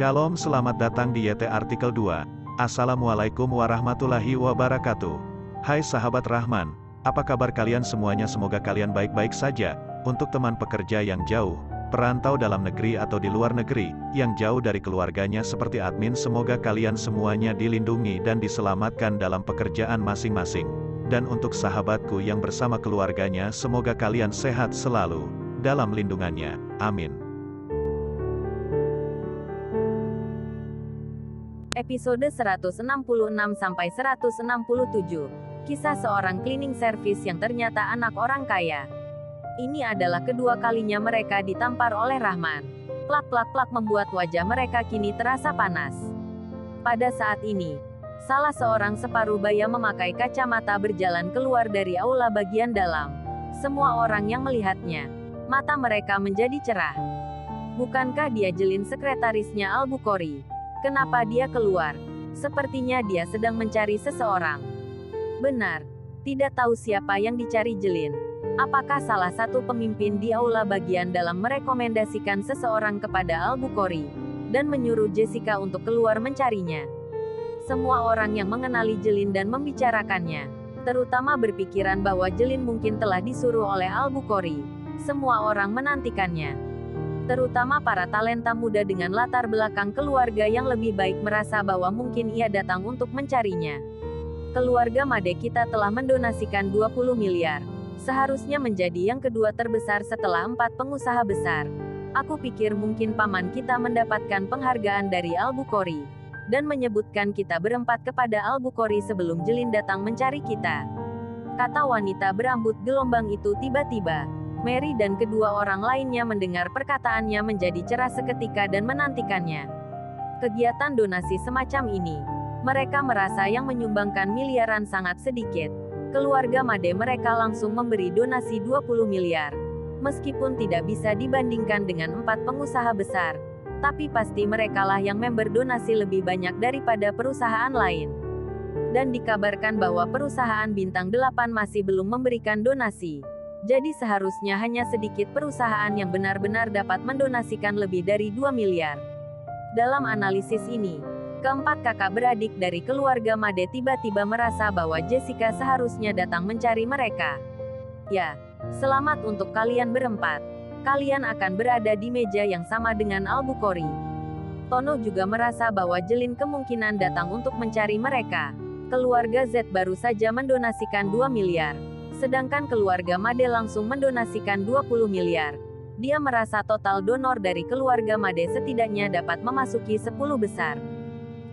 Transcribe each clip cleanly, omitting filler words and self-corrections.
Shalom, selamat datang di YT Artikel 2. Assalamualaikum warahmatullahi wabarakatuh. Hai sahabat Rahman, apa kabar kalian semuanya? Semoga kalian baik-baik saja. Untuk teman pekerja yang jauh, perantau dalam negeri atau di luar negeri, yang jauh dari keluarganya seperti admin, semoga kalian semuanya dilindungi dan diselamatkan dalam pekerjaan masing-masing. Dan untuk sahabatku yang bersama keluarganya, semoga kalian sehat selalu dalam lindungannya. Amin. Episode 166-167. Kisah seorang cleaning service yang ternyata anak orang kaya. Ini adalah kedua kalinya mereka ditampar oleh Rahman. Plak-plak-plak membuat wajah mereka kini terasa panas. Pada saat ini, salah seorang separuh baya memakai kacamata berjalan keluar dari aula bagian dalam. Semua orang yang melihatnya, mata mereka menjadi cerah. Bukankah dia Jelin, sekretarisnya Al-Bukhari? Kenapa dia keluar? Sepertinya dia sedang mencari seseorang. Benar, tidak tahu siapa yang dicari Jelin. Apakah salah satu pemimpin di aula bagian dalam merekomendasikan seseorang kepada Al-Bukhari dan menyuruh Jessica untuk keluar mencarinya? Semua orang yang mengenali Jelin dan membicarakannya, terutama berpikiran bahwa Jelin mungkin telah disuruh oleh Al-Bukhari. Semua orang menantikannya. Terutama para talenta muda dengan latar belakang keluarga yang lebih baik merasa bahwa mungkin ia datang untuk mencarinya. Keluarga Made kita telah mendonasikan 20 miliar. Seharusnya menjadi yang kedua terbesar setelah 4 pengusaha besar. Aku pikir mungkin paman kita mendapatkan penghargaan dari Al-Bukhari dan menyebutkan kita berempat kepada Al-Bukhari sebelum Jelin datang mencari kita. Kata wanita berambut gelombang itu. Tiba-tiba Mary dan kedua orang lainnya mendengar perkataannya menjadi cerah seketika dan menantikannya. Kegiatan donasi semacam ini, mereka merasa yang menyumbangkan miliaran sangat sedikit. Keluarga Made mereka langsung memberi donasi 20 miliar. Meskipun tidak bisa dibandingkan dengan 4 pengusaha besar, tapi pasti merekalah yang member donasi lebih banyak daripada perusahaan lain. Dan dikabarkan bahwa perusahaan bintang 8 masih belum memberikan donasi. Jadi seharusnya hanya sedikit perusahaan yang benar-benar dapat mendonasikan lebih dari 2 miliar. Dalam analisis ini, keempat kakak beradik dari keluarga Made tiba-tiba merasa bahwa Jessica seharusnya datang mencari mereka. Ya, selamat untuk kalian berempat. Kalian akan berada di meja yang sama dengan Al-Bukhari. Tono juga merasa bahwa Jelin kemungkinan datang untuk mencari mereka. Keluarga Z baru saja mendonasikan 2 miliar. Sedangkan keluarga Made langsung mendonasikan 20 miliar. Dia merasa total donor dari keluarga Made setidaknya dapat memasuki 10 besar.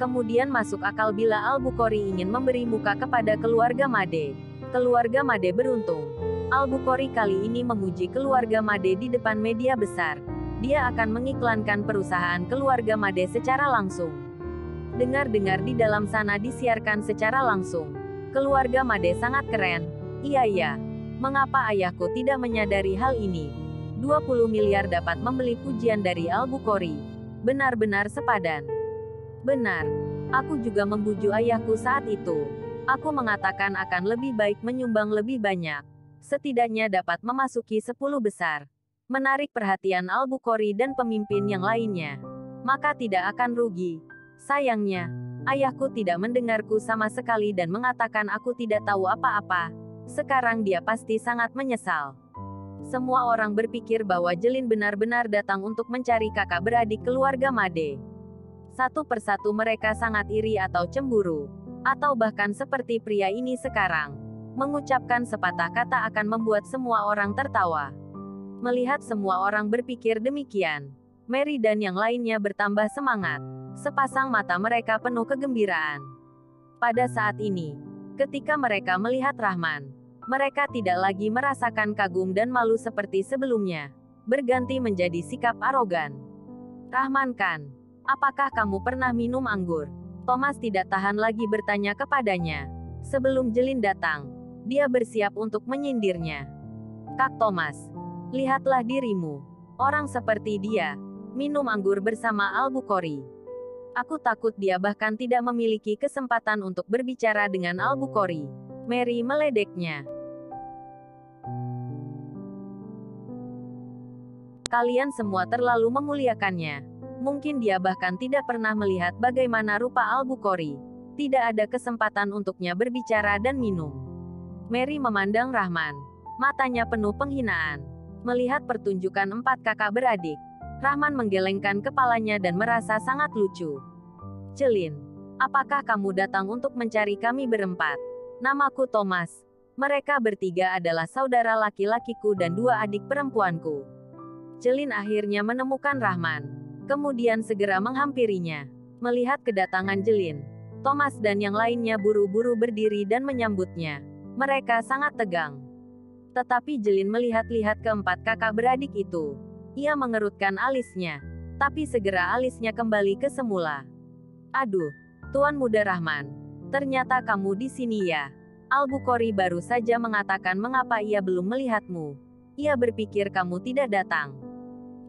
Kemudian masuk akal bila Al-Bukhari ingin memberi muka kepada keluarga Made. Keluarga Made beruntung. Al-Bukhari kali ini memuji keluarga Made di depan media besar. Dia akan mengiklankan perusahaan keluarga Made secara langsung. Dengar-dengar di dalam sana disiarkan secara langsung. Keluarga Made sangat keren. Iya, mengapa ayahku tidak menyadari hal ini? 20 miliar dapat membeli pujian dari Al-Bukhari. Benar-benar sepadan. Benar. Aku juga membujuk ayahku saat itu. Aku mengatakan akan lebih baik menyumbang lebih banyak. Setidaknya dapat memasuki 10 besar. Menarik perhatian Al-Bukhari dan pemimpin yang lainnya. Maka tidak akan rugi. Sayangnya, ayahku tidak mendengarku sama sekali dan mengatakan aku tidak tahu apa-apa. Sekarang dia pasti sangat menyesal. Semua orang berpikir bahwa Jelin benar-benar datang untuk mencari kakak beradik keluarga Made. Satu persatu mereka sangat iri atau cemburu. Atau bahkan seperti pria ini sekarang. Mengucapkan sepatah kata akan membuat semua orang tertawa. Melihat semua orang berpikir demikian, Mary dan yang lainnya bertambah semangat. Sepasang mata mereka penuh kegembiraan. Pada saat ini, ketika mereka melihat Rahman, mereka tidak lagi merasakan kagum dan malu seperti sebelumnya. Berganti menjadi sikap arogan. Rahman kan? Apakah kamu pernah minum anggur? Thomas tidak tahan lagi bertanya kepadanya. Sebelum Jelin datang, dia bersiap untuk menyindirnya. Kak Thomas, lihatlah dirimu. Orang seperti dia, minum anggur bersama Al-Bukhari. Aku takut dia bahkan tidak memiliki kesempatan untuk berbicara dengan Al-Bukhari. Mary meledeknya. Kalian semua terlalu memuliakannya. Mungkin dia bahkan tidak pernah melihat bagaimana rupa Al-Bukhari. Tidak ada kesempatan untuknya berbicara dan minum. Mary memandang Rahman. Matanya penuh penghinaan. Melihat pertunjukan 4 kakak beradik, Rahman menggelengkan kepalanya dan merasa sangat lucu. Celin, apakah kamu datang untuk mencari kami berempat? Namaku Thomas. Mereka bertiga adalah saudara laki-lakiku dan 2 adik perempuanku. Celin akhirnya menemukan Rahman. Kemudian segera menghampirinya. Melihat kedatangan Celin, Thomas dan yang lainnya buru-buru berdiri dan menyambutnya. Mereka sangat tegang. Tetapi Celin melihat-lihat keempat kakak beradik itu. Ia mengerutkan alisnya. Tapi segera alisnya kembali ke semula. Aduh, Tuan Muda Rahman. Ternyata kamu di sini ya. Al-Bukhari baru saja mengatakan mengapa ia belum melihatmu. Ia berpikir kamu tidak datang.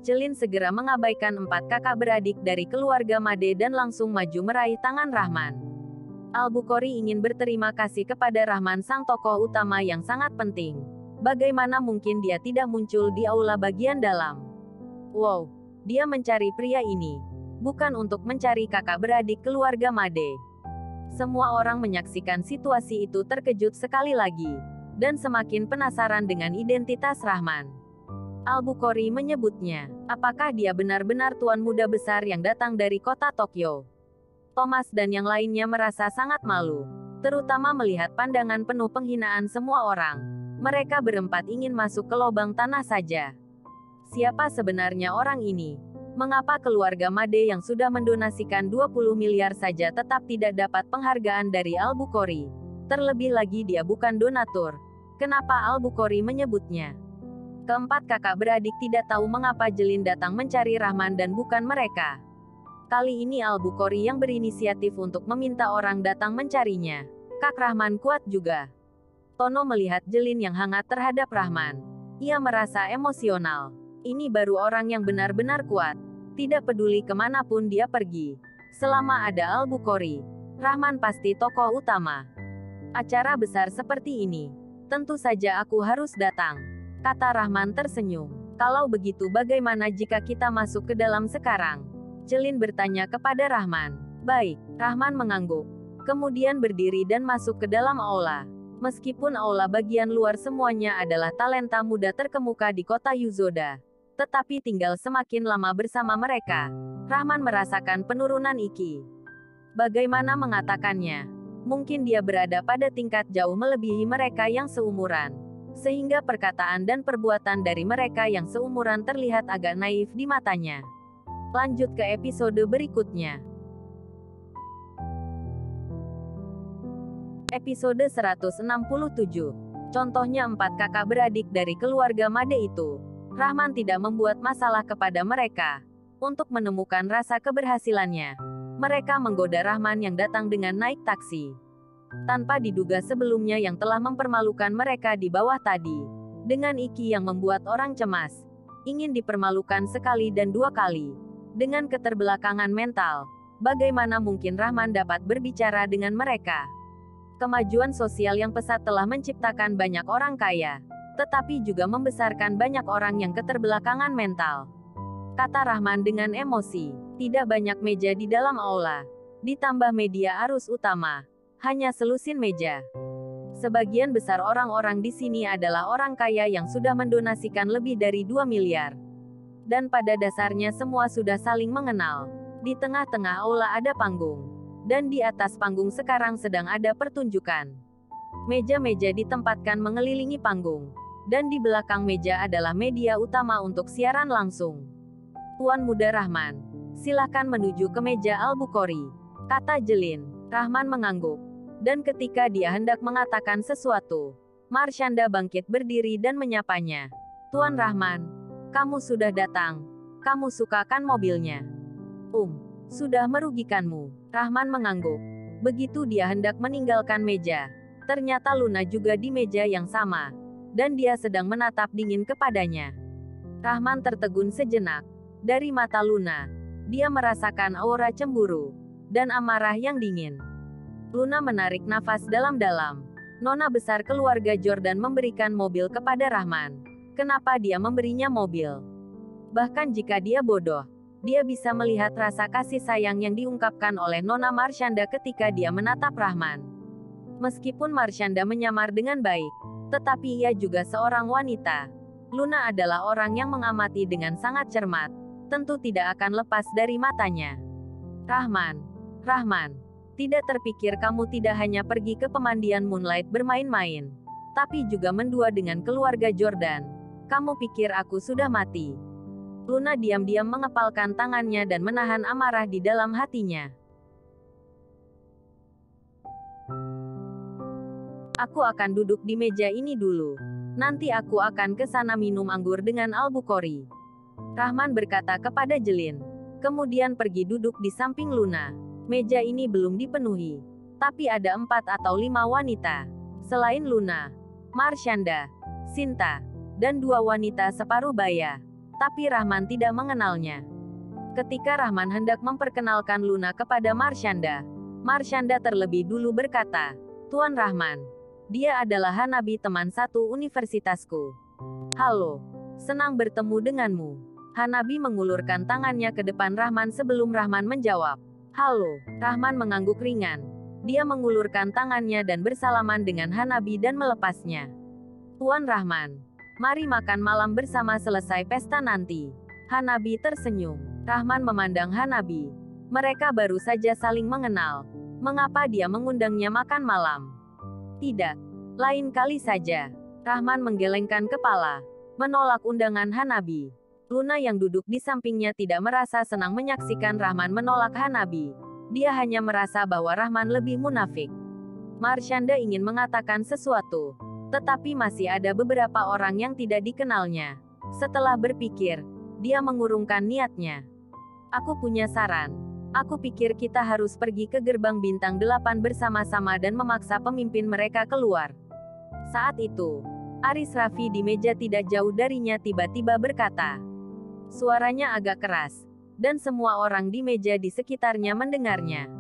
Celin segera mengabaikan 4 kakak beradik dari keluarga Made dan langsung maju meraih tangan Rahman. Al-Bukhari ingin berterima kasih kepada Rahman, sang tokoh utama yang sangat penting. Bagaimana mungkin dia tidak muncul di aula bagian dalam? Wow, dia mencari pria ini. Bukan untuk mencari kakak beradik keluarga Made. Semua orang menyaksikan situasi itu terkejut sekali lagi. Dan semakin penasaran dengan identitas Rahman. Al-Bukhari menyebutnya. Apakah dia benar-benar tuan muda besar yang datang dari kota Tokyo? Thomas dan yang lainnya merasa sangat malu. Terutama melihat pandangan penuh penghinaan semua orang. Mereka berempat ingin masuk ke lubang tanah saja. Siapa sebenarnya orang ini? Mengapa keluarga Made yang sudah mendonasikan 20 miliar saja tetap tidak dapat penghargaan dari Al-Bukhari? Terlebih lagi dia bukan donatur. Kenapa Al-Bukhari menyebutnya? Keempat kakak beradik tidak tahu mengapa Celin datang mencari Rahman dan bukan mereka. Kali ini Al-Bukhari yang berinisiatif untuk meminta orang datang mencarinya. Kak Rahman kuat juga. Tono melihat Celin yang hangat terhadap Rahman. Ia merasa emosional. Ini baru orang yang benar-benar kuat. Tidak peduli kemanapun dia pergi. Selama ada Al-Bukhari, Rahman pasti tokoh utama. Acara besar seperti ini. Tentu saja aku harus datang. Kata Rahman tersenyum. Kalau begitu bagaimana jika kita masuk ke dalam sekarang? Celin bertanya kepada Rahman. Baik, Rahman mengangguk. Kemudian berdiri dan masuk ke dalam aula. Meskipun aula bagian luar semuanya adalah talenta muda terkemuka di kota Yuzoda. Tetapi tinggal semakin lama bersama mereka, Rahman merasakan penurunan IQ. Bagaimana mengatakannya? Mungkin dia berada pada tingkat jauh melebihi mereka yang seumuran. Sehingga perkataan dan perbuatan dari mereka yang seumuran terlihat agak naif di matanya. Lanjut ke episode berikutnya. Episode 167. Contohnya 4 kakak beradik dari keluarga Made itu. Rahman tidak membuat masalah kepada mereka. Untuk menemukan rasa keberhasilannya, mereka menggoda Rahman yang datang dengan naik taksi. Tanpa diduga sebelumnya yang telah mempermalukan mereka di bawah tadi. Dengan IQ yang membuat orang cemas. Ingin dipermalukan sekali dan 2 kali. Dengan keterbelakangan mental, bagaimana mungkin Rahman dapat berbicara dengan mereka? Kemajuan sosial yang pesat telah menciptakan banyak orang kaya, tetapi juga membesarkan banyak orang yang keterbelakangan mental. Kata Rahman dengan emosi. Tidak banyak meja di dalam aula. Ditambah media arus utama. Hanya selusin meja. Sebagian besar orang-orang di sini adalah orang kaya yang sudah mendonasikan lebih dari 2 miliar. Dan pada dasarnya semua sudah saling mengenal. Di tengah-tengah aula ada panggung. Dan di atas panggung sekarang sedang ada pertunjukan. Meja-meja ditempatkan mengelilingi panggung. Dan di belakang meja adalah media utama untuk siaran langsung. Tuan Muda Rahman, silakan menuju ke meja Al-Bukhari, kata Celin. Rahman mengangguk. Dan ketika dia hendak mengatakan sesuatu, Marshanda bangkit berdiri dan menyapanya. Tuan Rahman, kamu sudah datang. Kamu suka kan mobilnya? Sudah merugikanmu. Rahman mengangguk. Begitu dia hendak meninggalkan meja, ternyata Luna juga di meja yang sama. Dan dia sedang menatap dingin kepadanya. Rahman tertegun sejenak. Dari mata Luna, dia merasakan aura cemburu dan amarah yang dingin. Luna menarik nafas dalam-dalam. Nona besar keluarga Jordan memberikan mobil kepada Rahman. Kenapa dia memberinya mobil? Bahkan jika dia bodoh, Dia bisa melihat rasa kasih sayang yang diungkapkan oleh Nona Marshanda ketika dia menatap Rahman. Meskipun Marshanda menyamar dengan baik, tetapi ia juga seorang wanita. Luna adalah orang yang mengamati dengan sangat cermat. Tentu tidak akan lepas dari matanya. Rahman, Rahman, tidak terpikir kamu tidak hanya pergi ke pemandian Moonlight bermain-main, tapi juga mendua dengan keluarga Jordan. Kamu pikir aku sudah mati? Luna diam-diam mengepalkan tangannya dan menahan amarah di dalam hatinya. Aku akan duduk di meja ini dulu. Nanti aku akan ke sana minum anggur dengan Albuquerque. Rahman berkata kepada Jelin. Kemudian pergi duduk di samping Luna. Meja ini belum dipenuhi. Tapi ada 4 atau 5 wanita. Selain Luna, Marshanda, Sinta, dan 2 wanita separuh baya. Tapi Rahman tidak mengenalnya. Ketika Rahman hendak memperkenalkan Luna kepada Marshanda, Marshanda terlebih dulu berkata, Tuan Rahman, dia adalah Hanabi teman satu universitasku. Halo, senang bertemu denganmu. Hanabi mengulurkan tangannya ke depan Rahman sebelum Rahman menjawab. Halo, Rahman mengangguk ringan. Dia mengulurkan tangannya dan bersalaman dengan Hanabi dan melepasnya. Tuan Rahman, mari makan malam bersama selesai pesta nanti. Hanabi tersenyum. Rahman memandang Hanabi. Mereka baru saja saling mengenal. Mengapa dia mengundangnya makan malam? Tidak. Lain kali saja. Rahman menggelengkan kepala. Menolak undangan Hanabi. Luna yang duduk di sampingnya tidak merasa senang menyaksikan Rahman menolak Hanabi. Dia hanya merasa bahwa Rahman lebih munafik. Marshanda ingin mengatakan sesuatu. Tetapi masih ada beberapa orang yang tidak dikenalnya. Setelah berpikir, dia mengurungkan niatnya. Aku punya saran. Aku pikir kita harus pergi ke gerbang bintang 8 bersama-sama dan memaksa pemimpin mereka keluar. Saat itu, Aris Raffi di meja tidak jauh darinya tiba-tiba berkata. Suaranya agak keras, dan semua orang di meja di sekitarnya mendengarnya.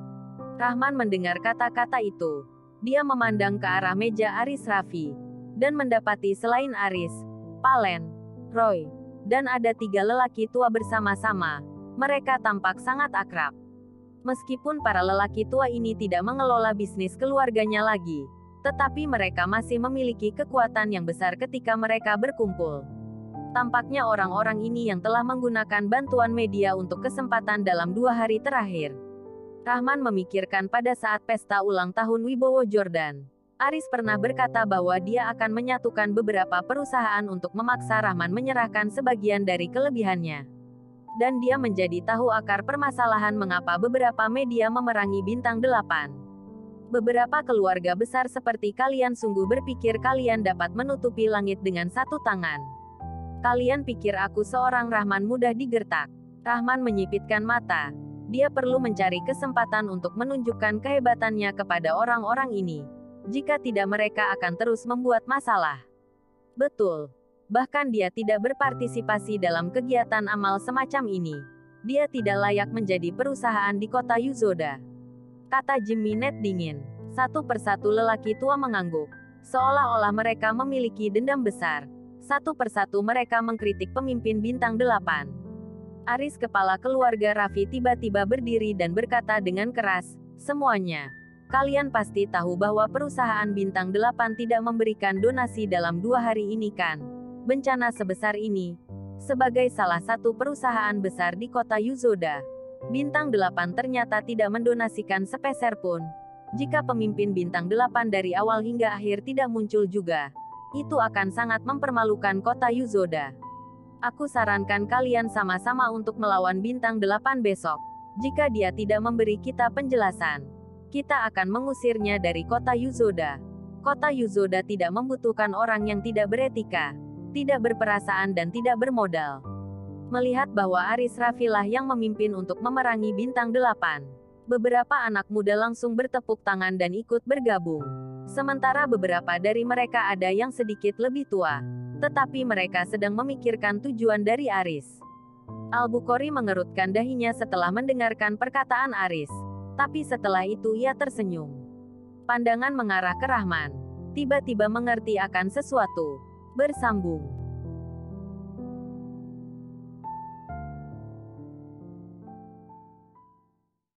Rahman mendengar kata-kata itu. Dia memandang ke arah meja Aris Raffi, dan mendapati selain Aris, Palen, Roy, dan ada 3 lelaki tua bersama-sama. Mereka tampak sangat akrab. Meskipun para lelaki tua ini tidak mengelola bisnis keluarganya lagi, tetapi mereka masih memiliki kekuatan yang besar ketika mereka berkumpul. Tampaknya orang-orang ini yang telah menggunakan bantuan media untuk kesempatan dalam 2 hari terakhir. Rahman memikirkan pada saat pesta ulang tahun Wibowo Jordan. Aris pernah berkata bahwa dia akan menyatukan beberapa perusahaan untuk memaksa Rahman menyerahkan sebagian dari kelebihannya. Dan dia menjadi tahu akar permasalahan mengapa beberapa media memerangi bintang 8. Beberapa keluarga besar seperti kalian sungguh berpikir kalian dapat menutupi langit dengan satu tangan. Kalian pikir aku seorang Rahman mudah digertak. Rahman menyipitkan mata. Dia perlu mencari kesempatan untuk menunjukkan kehebatannya kepada orang-orang ini. Jika tidak mereka akan terus membuat masalah. Betul. Bahkan dia tidak berpartisipasi dalam kegiatan amal semacam ini. Dia tidak layak menjadi perusahaan di kota Yuzoda. Kata Jimmy Net dingin. Satu persatu lelaki tua mengangguk. Seolah-olah mereka memiliki dendam besar. Satu persatu mereka mengkritik pemimpin bintang 8. Aris kepala keluarga Raffi tiba-tiba berdiri dan berkata dengan keras, semuanya. Kalian pasti tahu bahwa perusahaan bintang 8 tidak memberikan donasi dalam 2 hari ini kan? Bencana sebesar ini. Sebagai salah satu perusahaan besar di kota Yuzoda, bintang 8 ternyata tidak mendonasikan sepeser pun. Jika pemimpin bintang 8 dari awal hingga akhir tidak muncul juga, itu akan sangat mempermalukan kota Yuzoda. Aku sarankan kalian sama-sama untuk melawan bintang 8 besok. Jika dia tidak memberi kita penjelasan, kita akan mengusirnya dari kota Yuzoda. Kota Yuzoda tidak membutuhkan orang yang tidak beretika, tidak berperasaan dan tidak bermodal. Melihat bahwa Aris Raffi lah yang memimpin untuk memerangi bintang 8. Beberapa anak muda langsung bertepuk tangan dan ikut bergabung. Sementara beberapa dari mereka ada yang sedikit lebih tua. Tetapi mereka sedang memikirkan tujuan dari Aris. Albuquerque mengerutkan dahinya setelah mendengarkan perkataan Aris. Tapi setelah itu ia tersenyum. Pandangan mengarah ke Rahman. Tiba-tiba mengerti akan sesuatu. Bersambung.